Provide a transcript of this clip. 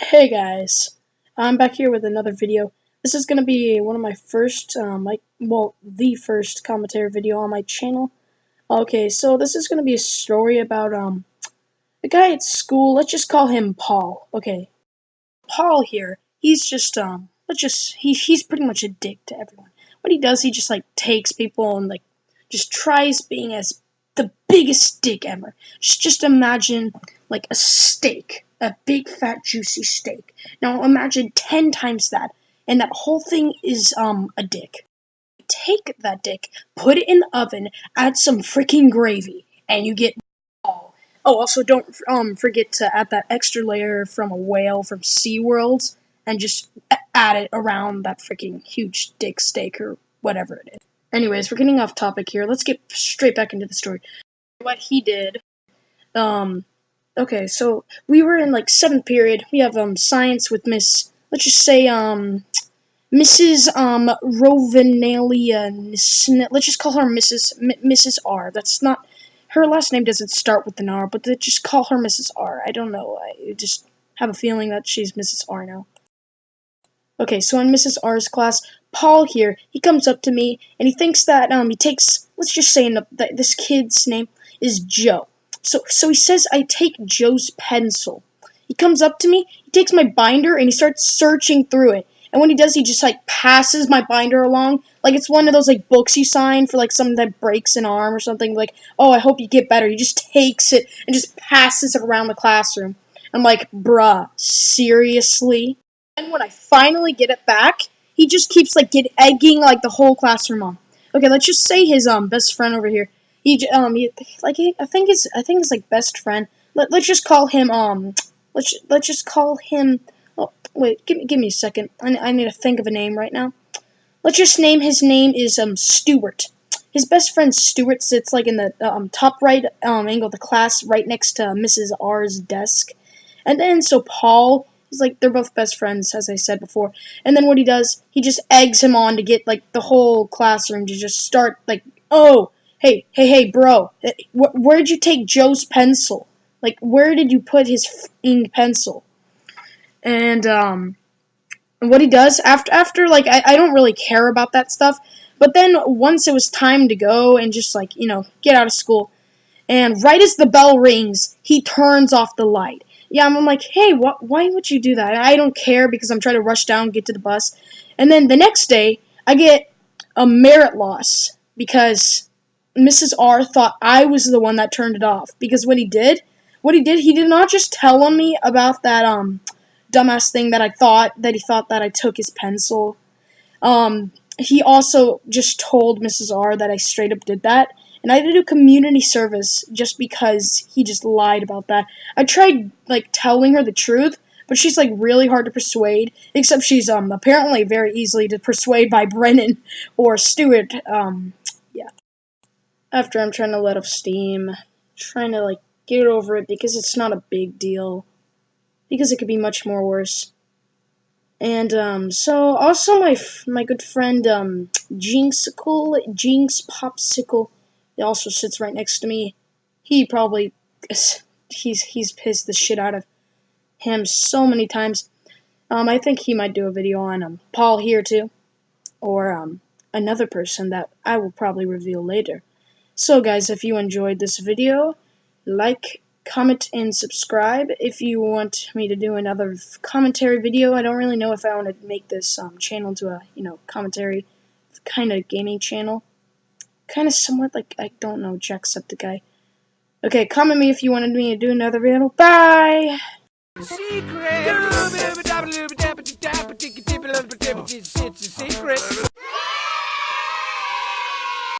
Hey guys, I'm back here with another video. This is gonna be one of my first, the first commentary video on my channel. Okay, so this is gonna be a story about a guy at school. Let's just call him Paul. Okay, Paul here. He's just he's pretty much a dick to everyone. What he does, he just like takes people and like just tries being as the biggest dick ever. Just imagine like a steak, a big fat juicy steak. Now imagine 10 times that, and that whole thing is a dick. Take that dick, put it in the oven, add some freaking gravy, and you get Paul. Oh, also don't forget to add that extra layer from a whale from SeaWorld and just add it around that freaking huge dick steak or whatever it is. Anyways, we're getting off topic here. Let's get straight back into the story. What he did, okay, so we were in like 7th period. We have science with Miss, let's just say Mrs. Rovenalia. Let's just call her Mrs. R. That's not, her last name doesn't start with an R, but just call her Mrs. R. I don't know. I just have a feeling that she's Mrs. R now. Okay, so in Mrs. R's class, Paul here, he comes up to me and he thinks that he takes, let's just say this kid's name is Joe. So he says I take Joe's pencil. He comes up to me, he takes my binder and he starts searching through it. And when he does, he just like passes my binder along like it's one of those like books you sign for like someone that breaks an arm or something, like, oh, I hope you get better. He just takes it and just passes it around the classroom. I'm like, bruh, seriously? And when I finally get it back, he just keeps like egging like the whole classroom on. Okay, let's just say his best friend over here. I think his like best friend. Let's just call him let's just call him. Oh wait, give me a second. I need to think of a name right now. Let's just name his name is Stuart. His best friend Stuart sits like in the top right angle of the class, right next to Mrs. R's desk. And then so Paul. He's like, they're both best friends, as I said before. And then what he does, he just eggs him on to get, like, the whole classroom to just start, like, oh, hey, bro, where'd you take Joe's pencil? Like, where did you put his ink pencil? And what he does, after like, I don't really care about that stuff, but then once it was time to go and just, like, get out of school, and right as the bell rings, he turns off the light. Yeah, I'm like, hey, why would you do that? I don't care because I'm trying to rush down and get to the bus. And then the next day, I get a merit loss because Mrs. R thought I was the one that turned it off. Because what he did, he did not just tell on me about that dumbass thing that he thought that I took his pencil. He also just told Mrs. R that I straight up did that. And I had to do community service just because he just lied about that. I tried, like, telling her the truth, but she's, like, really hard to persuade, except she's, apparently very easily to persuade by Brennan or Stuart, yeah. After I'm trying to let off steam, trying to, like, get over it because it's not a big deal, because it could be much more worse. And, so, also my good friend, Jinx Popsicle, he also sits right next to me. He probably, he's pissed the shit out of him so many times. I think he might do a video on, Paul here too. Or, another person that I will probably reveal later. So guys, if you enjoyed this video, like, comment, and subscribe. If you want me to do another commentary video, I don't really know if I want to make this, channel to a, commentary kind of gaming channel. Kind of somewhat like, I don't know, Jacksepticeye. Okay, comment me if you wanted me to do another video. Bye! Secret.